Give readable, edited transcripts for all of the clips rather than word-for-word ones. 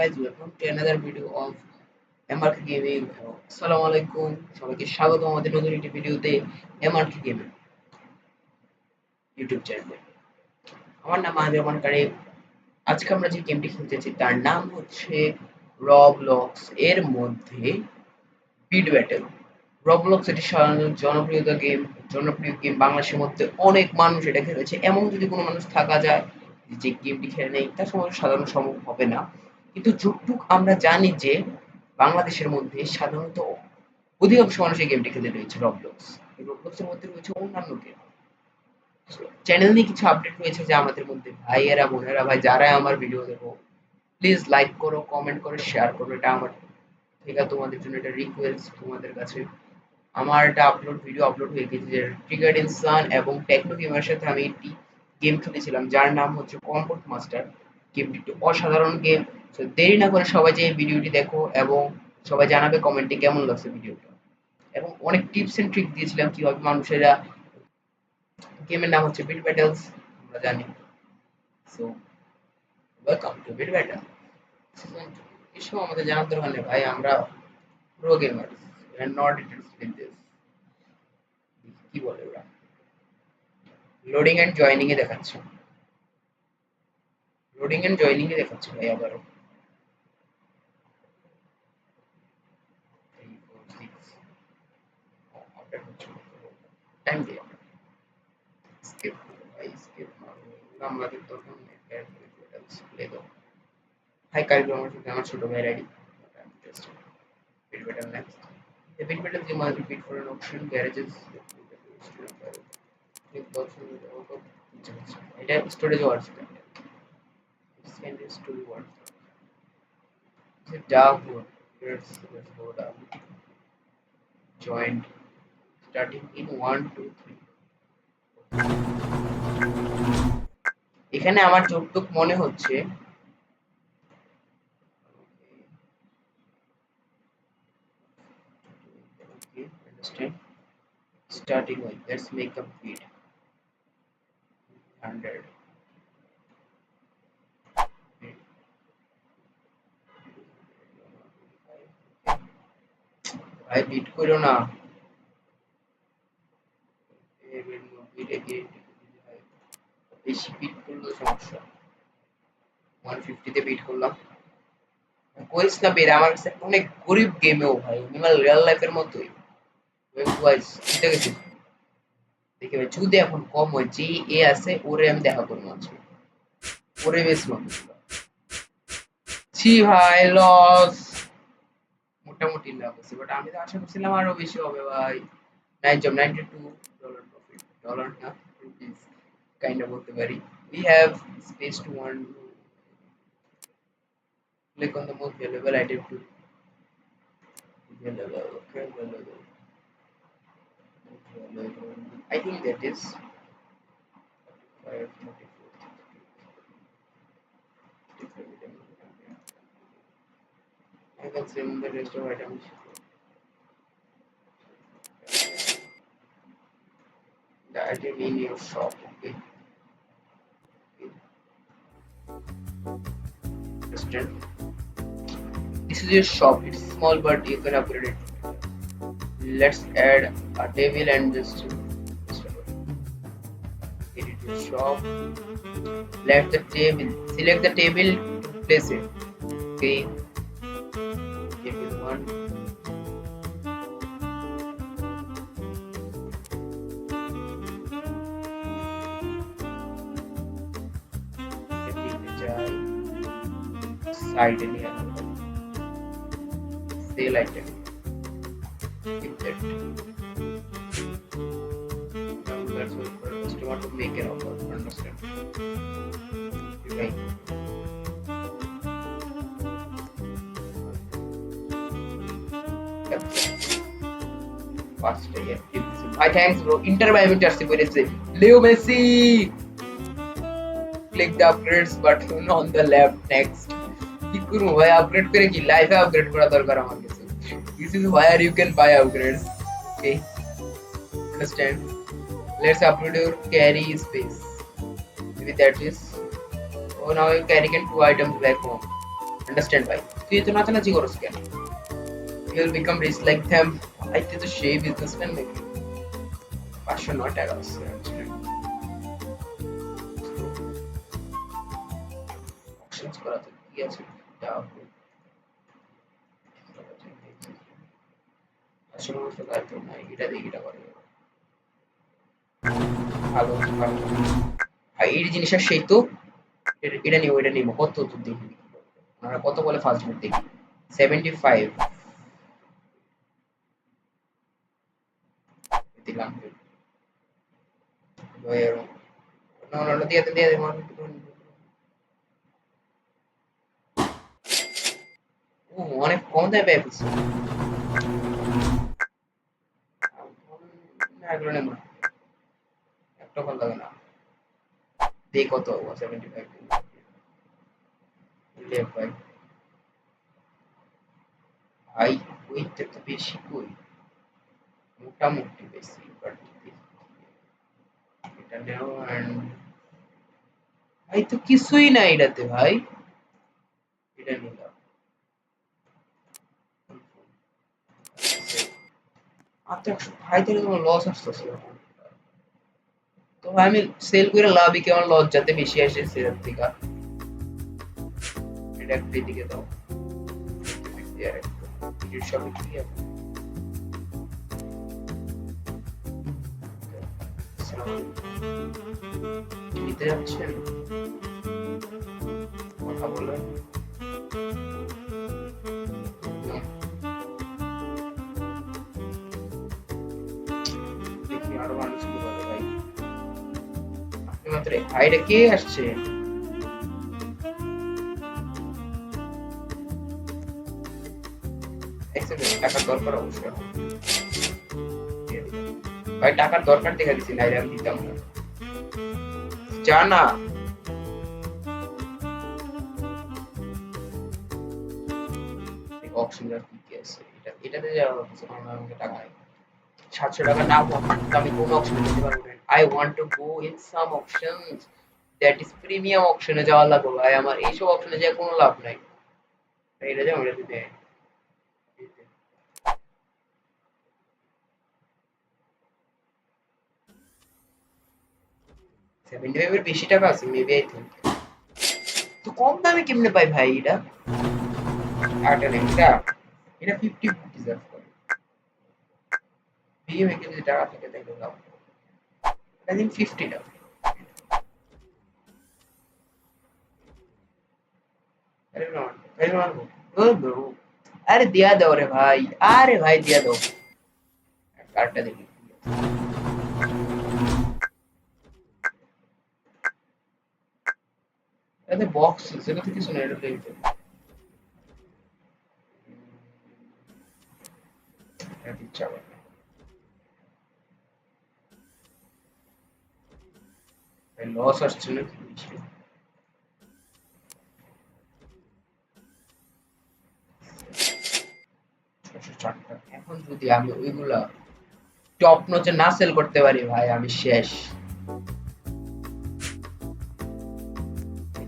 guys, welcome to another video of MRK Gaming. আসসালামু আলাইকুম, সবাইকে স্বাগত আমাদের নতুন একটি ভিডিওতে MRK Gaming ইউটিউব চ্যানেলে। আমার নাম মাহির রহমান কারিম। আজকে আমরা যে গেমটি খেলতেছি তার নাম হচ্ছে রবলক্স। এর মধ্যে বিট ব্যাটেল। রবলক্স এটি সাধারণত জনপ্রিয় গেম বাংলাদেশের মধ্যে অনেক মানুষ এটা খেলেছে। এমন যদি কোনো মানুষ থাকা যায় যে গেমটি খেলে নেই তার সময় সাধারণত সম্ভব হবে না। কিন্তু যতটুক আমরা জানি যে বাংলাদেশের মধ্যে সাধারণত অধিকাংশ মানুষ এই গেমটি খেলে রয়েছে রবলক্স। এই রবলক্সের মধ্যে রয়েছে অন্যান্য গেম। চ্যানেল নিয়ে কিছু আপডেট রয়েছে যে আমাদের মধ্যে ভাইয়েরা বোনেরা ভাই যারা আমার ভিডিও দেখো প্লিজ লাইক করো, কমেন্ট করো, শেয়ার করো। এটা আমার থেকে তোমাদের জন্য এটা রিকোয়েস্ট তোমাদের কাছে। আমার একটা ভিডিও আপলোড হয়ে গেছে যে ট্রিগার্ড ইনসান এবং টেকনো গেমের সাথে আমি একটি গেম খেলেছিলাম যার নাম হচ্ছে কম্পোর্ট মাস্টার। গেমটি একটি অসাধারণ গেম। তো দেরি না করে সবাই যে এই ভিডিওটি দেখো এবং সবাই জানাবে কমেন্টে কেমন লাগছে ভিডিওটা। এবং অনেক টিপস এন্ড ট্রিক দিয়েছিলাম কিভাবে মানুষেরা গেমের নাম হচ্ছে বিট ব্যাটেলস আমরা জানি। So welcome to beat battle season 2। এসব আমাদের জানার দরকার নেই ভাই, আমরা pro gamers and not interested in this. কি বলে ওরা লোডিং এন্ড জয়নিং এ দেখাচ্ছে। লোডিং এন্ড জয়নিং এ দেখাচ্ছে ভাই আবারও। 3 4 6 আপডেট হচ্ছে টাইম দিয়ে স্কিপ ভাই স্কিপ মারো। আমাদের তখন ডিসপ্লে দাও। হাই কারিগর আমার সাথে আমার ছোট ভাইয়ের ID just bit battle next. The bit metal you must be bid for an auction garages এটা storage words story words dark wood. Let's go down. Joined starting in 1 2 3. এখানে আমার যতটুকু মনে হচ্ছে okay, understand. Starting with let's make a beat 100. ভাই bit করো না, বেশি বিট করলে সমস্যা। 150 তে বিট করলাম। কোয়েস না বের আমার কাছে অনেক গরিব গেমেও ভাই মিনিমাল রিয়েল লাইফের মতোই ওয়েব ওয়াইজ জিতে গেছি। দেখি ভাই যদি এখন কম হয় যে এ আছে ওরে আমি দেখা করবো আজকে, ওরে বেশ মানুষ ছি ভাই লস মোটামুটি লাভ আছে, বাট আমি তো আশা করছিলাম আরো বেশি হবে ভাই। $92 প্রফিট, ডলার না রুপিস কাইন্ড বলতে পারি। We have space to one. Click on the most valuable item to valuable. Okay, valuable. I think that is 534. I can sell the rest of items. The item in your shop. Okay. Understand? This is your shop. It's small, but you can upgrade it. Let's add a table and just edit your shop. Select the table to place it. Okay. Table 1. Side area. Sale item. Keep that. Now let's wait for a customer to make an offer. Understand? Okay. Yep. Fast yeah. Hi, thanks bro. Inter Miami jersey পরেছে Leo Messi. Click the upgrades button on the left. Next. কি করবো ভাই upgrade করে কি লাইফে upgrade করা দরকার আমার কাছে। This is where you can buy upgrades. Okay. Understand? Let's upgrade your carry space. Maybe that is. Oh, now you carry can 2 items back home. Understand ভাই? তুই তো নাচানাচি করস কেন? You will become rich like them. ভাই তুই তো সেই বিজনেসম্যান নাকি? 509 টাকা আছে অপশনস করা তো কি আছে? আসলে বুঝতে পারতো না, এটা দিয়ে এটা করে ভালো ভালো। আর এই জিনিসটা সেই তো, এটা নিব এটা নিব, কত তো দেখি আমরা কত বলে ফার্স্ট মিড দেখি 75 দিলাম। না না না, দিয়ে দে দিয়ে দে ও অনেক কম দেয় পেয়ে ফেলছে না, এগুলো নেব না, একটা ভালো লাগে না। দেই কত 75 লেফট ভাই। ভাই ওইটা তো বেশি কই, মোটামুটি বেশি বাট এটা নেও এন্ড ভাই তো কিছুই না এটাতে ভাই, এটা নিলাম মাত্র 100। ভাই তাহলে তোমার লস আসতেছে তো ভাই, আমি সেল করে লাভই কি আমার লস যাতে বেশি আসে সেলের থেকে। এটা একটা দিকে দাও, এর সবই কি আছে? নিতে যাচ্ছেন কথা বলে দেখি আরো মানুষ কি বলে ভাই। আপনি মাত্র ভাইরে কে আসছে? টাকার দরকার অবশ্যই ভাই, টাকার দরকার দেখা দিচ্ছি, নাইলে আমি দিতাম না। যা না অপশন কি কি আছে, এটাতে যাওয়া হচ্ছে আমাকে টাকা নাই। 700 টাকা না আমি কোন অপশনে যেতে পারবো না। I want to go in some options that is premium অপশনে যাওয়া লাগবে ভাই, আমার এইসব অপশনে যাওয়ার কোনো লাভ নাই। এটা যাও, এটা দিতে 75 এর বেশি টাকা আছে মেবি, আই থিংক। তো কম দামে কেমনে পাই ভাই এটা? আটা নেই এটা, এটা 50 ডিজার্ভ করে। বিয়ে মেকে যদি টাকা থাকে তাহলে দাও, এটা দিন 50 টাকা। আরে না, আরে মারবো ও ব্রো, আরে দিয়া দাও রে ভাই, আরে ভাই দিয়া দাও কার্ডটা দেখি। এতে বক্স সেটা তো কিছু না, এটা দেখতে এটা ইচ্ছা করে ভাই, লস আসছে না কি বেশি? এখন যদি আমি ওইগুলা টপ নচে না সেল করতে পারি ভাই, আমি শেষ।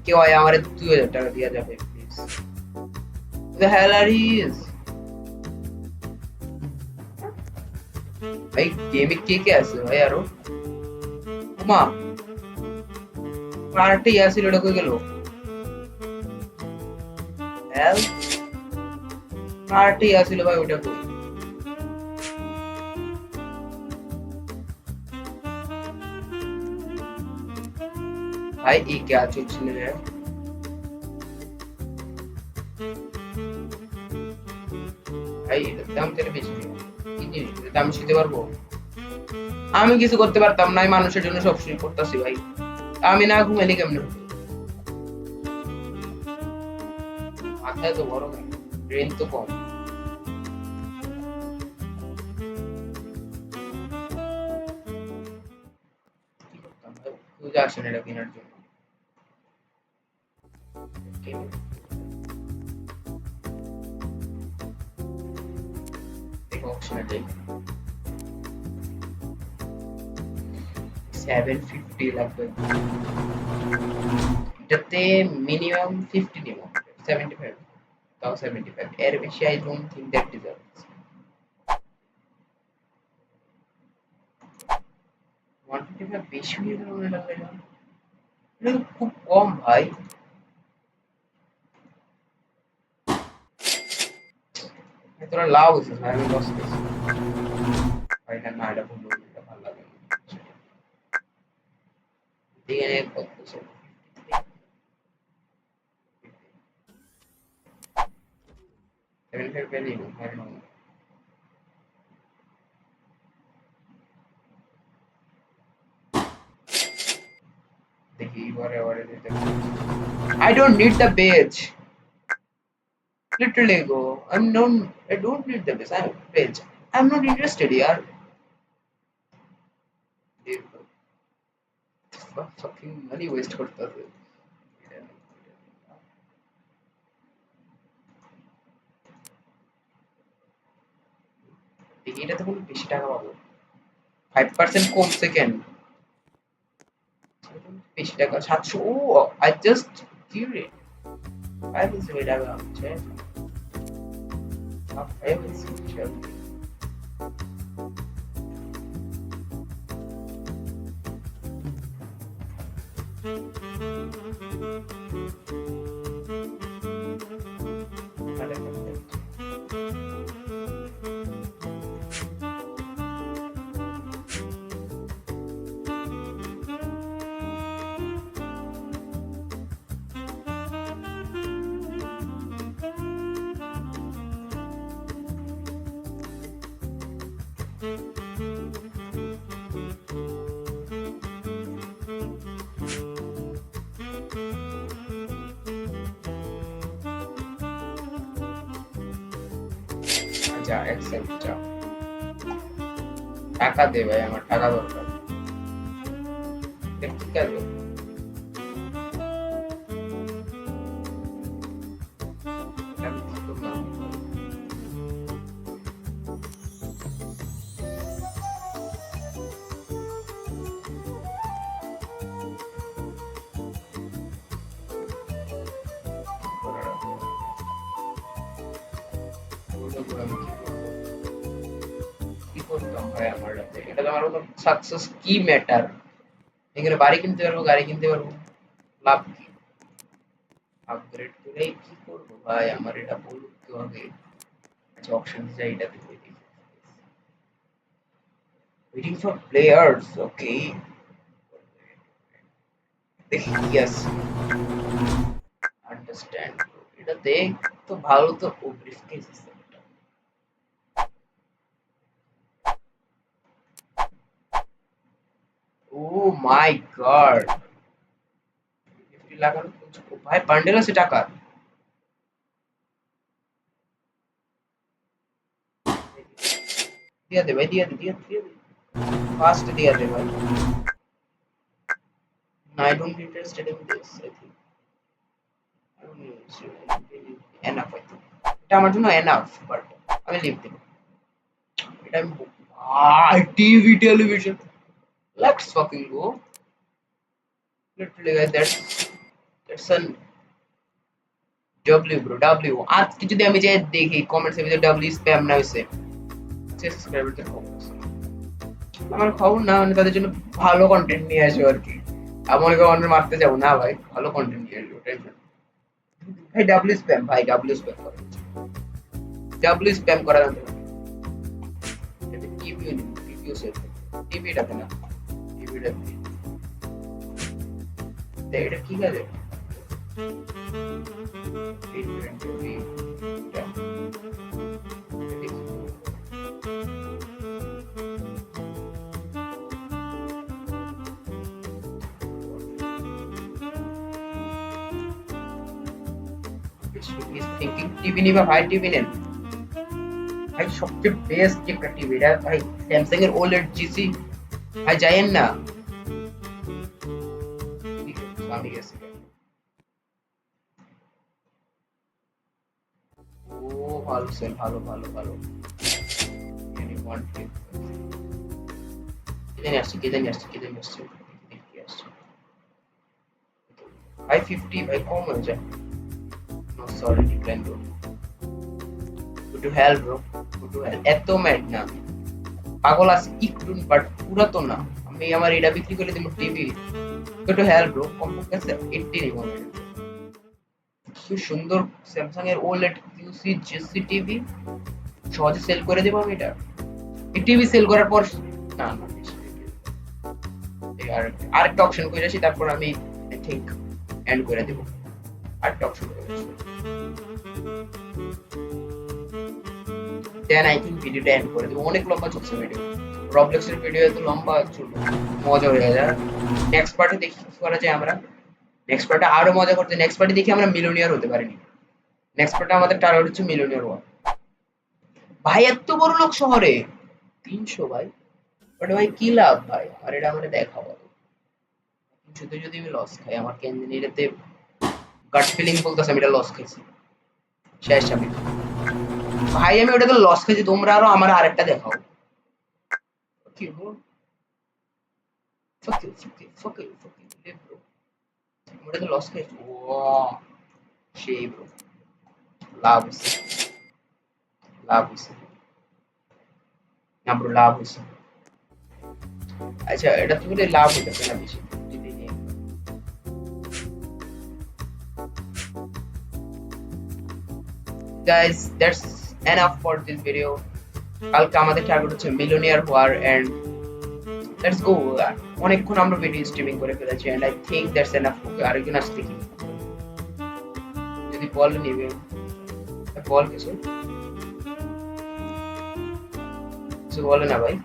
কেউ আয় আমার 2000 টাকা দিয়া যাবে please? The hell are you? ভাই গেমে কে কে আছে ভাই আরো? উমা আরেকটা ইয়া ছিল, ওটা কই গেল? হ্যাল আরেকটা ইয়া ছিল ভাই, ওটা কই? भाई ये क्या चलছিল রে? ভাই এটার দাম কেন বেশি? কি জিনিস এটার দাম দিতে পারবো? আমি কিছু করতে পারতাম না, আমি মানুষের জন্য সব কিছু করতেছি ভাই। আমি না ঘুমাইলে কেমনে হতো? মাথায় তো বড় কেন, ব্রেন তো কম। কি করতাম ভাই? খুঁজে আসেন এটা কেনার জন্য। দেখো অপশনে যাই, 750 লাগবে এটাতে, মিনিমাম 50 নিব, 75 তাও 75 এর বেশি I don't think that deserves 155 বেশি হয়ে গেল মনে লাগে না এটা তো খুব কম ভাই তোরা লাভ হয়েছে ভাই আমি লস করছি ভাই না এটা ভুল হয়ে এটা ভালো লাগে না এখানে কত আছে 75 পেলি না ভাই না দেখি এবারে এবারে দিতে I don't need the page literally go I don't need the page I'm not interested yaar fucking money waste করতে আছে দেখি এটা তো কোনো বেশি টাকা পাবো 5% কমছে কেন বেশি টাকা 700 ও I just viewed it 5 is way টাকা হচ্ছে up 5 is যা অ্যাকসেপ্ট যা টাকা দে ভাই আমার টাকা দরকার ঠিক আছে কি করতাম ভাই আমার এটা তো আমার সাকসেস কি ম্যাটার এখানে বাড়ি কিনতে পারবো গাড়ি কিনতে পারবো লাভ কি আপগ্রেড করে কি করবো ভাই আমার এটা বলুন তো আগে আচ্ছা অপশন যাই এটাতে কই দিই ওয়েটিং ফর প্লেয়ার্স ওকে দেখি কি আছে আন্ডারস্ট্যান্ড এটা দেখ তো ভালো তো ও ব্রিফকেস আছে ও মাই গড 50 লাগানো ভাই বান্ডেল আছে টাকা দিয়া দে ভাই দিয়া দে ফাস্ট দিয়া দে ভাই I don't interested in this I think I don't know enough I think এটা আমার জন্য enough but আমি লিভ দেব এটা আমি TV television let's fucking go literally guys that's an W bro W আজকে যদি আমি যে দেখি কমেন্টস এর ভিতরে W স্প্যাম না হইছে সাবস্ক্রাইবারদের খবর আমার খবর না মানে তাদের জন্য ভালো কন্টেন্ট নিয়ে আসবে আর কি এমন কেউ মারতে যাবো না ভাই ভালো কন্টেন্ট নিয়ে আসবে ওটাই ভাই ডাব্লিউ স্প্যাম ভাই ডাব্লিউ স্প্যাম করে ডাব্লিউ স্প্যাম করা জানতে হবে এটা টিভিও সেট টিভিটাতে না টিভিটাতে এটা কি কাজে টিভি নিবা ভাই টিভি নেন ভাই সবচেয়ে বেস্ট একটা টিভি এটা ভাই স্যামসাং এর ওলেড জিসি ভাই যাইয়েন না আমি গেছি ও ভালো সেল ভালো ভালো ভালো এনি ওয়ান ক্লিক কি জানি আসছে কি আসছে ভাই 50 ভাই কম হয়ে যায় নো সরি ডিক্লাইন করো go to hell bro, go to hell. এত ম্যাড না আমি, পাগল আছে একটু বাট পুরা তো না। আমি আমার এটা বিক্রি করে দিব TV. go to hell bro, কমপক্ষে 80 নিব। কি সুন্দর স্যামসাং এর OLED QC GC টিভি, সহজে সেল করে দেবো আমি এটা। এই টিভি সেল করার পর না না আরেকটা অপশন করে আসি, তারপর আমি আই থিংক এন্ড করে দেব। আরেকটা অপশন করে আসি, দেন আই থিংক ভিডিওটা এন্ড করে দেব। অনেক লম্বা চলছে ভিডিও, রবলক্স এর ভিডিও এত লম্বা চলবে, মজা হয়ে যায়। নেক্সট পার্টে দেখি কি করা যায় আমরা। নেক্সট পার্টে আরো মজা করতে, নেক্সট পার্টে দেখি আমরা মিলিয়নিয়ার হতে পারিনি। নেক্সট পার্টে আমাদের টার্গেট হচ্ছে মিলিয়নিয়ার হওয়া। ভাই এত বড় লোক শহরে 300 ভাই, বাট ভাই কি লাভ ভাই, আর এটা আমাকে দেখাবো শুধু যদি আমি লস খাই, আমার কেন জানি এটাতে গাট ফিলিং বলতেছে আমি এটা লস খাইছি। শেষ আমি ভাই, আমি ওটাতে লস খাইছি, তোমরা আরো আমার আরেকটা দেখাও। কি bro, fuck you, live bro, ওটাতে লস খাইছি। ওয়াও সেই ব্রো, লাভ হইছে, লাভ হইছে না ব্রো, লাভ হইছে। আচ্ছা এটা তো বলে লাভ হইতেছে না বেশি, যদি নিয়ে guys, that's enough for this video. কালকে আমাদের টার্গেট হচ্ছে মিলিয়নিয়ার হওয়ার, এন্ড লেটস গো। অনেকক্ষণ আমরা ভিডিও স্ট্রিমিং করে ফেলেছি, and I think that's enough. আরেকজন আসছে কি, যদি বল নিবে, বল কিছু কিছু বলে না ভাই।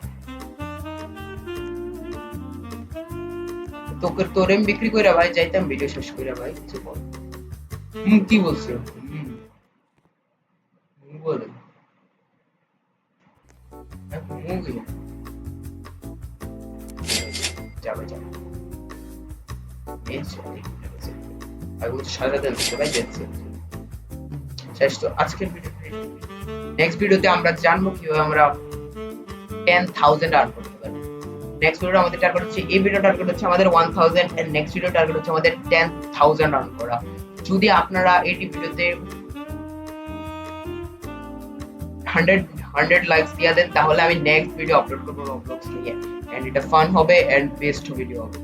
তোকে তোরে বিক্রি করে ভাই যাইতাম ভিডিও শেষ করে ভাই, কিছু বল। কি বলছো? বলে মুভি যাবে যাবে সারা দিন ভাই যাচ্ছে শেষ। তো আজকের ভিডিও, নেক্সট ভিডিওতে আমরা জানবো কিভাবে আমরা 10,000 আর্ন করতে পারি। নেক্সট ভিডিও আমাদের টার্গেট হচ্ছে, এই ভিডিও টার্গেট হচ্ছে আমাদের 1000, এন্ড নেক্সট ভিডিও টার্গেট হচ্ছে আমাদের 10,000 আর্ন করা। যদি আপনারা এই ভিডিওতে 100 লাইকস দিয়ে দেন, তাহলে আমি নেক্সট ভিডিও আপলোড করবো রবলক্স নিয়ে, এন্ড এটা ফান হবে এন্ড বেস্ট ভিডিও হবে।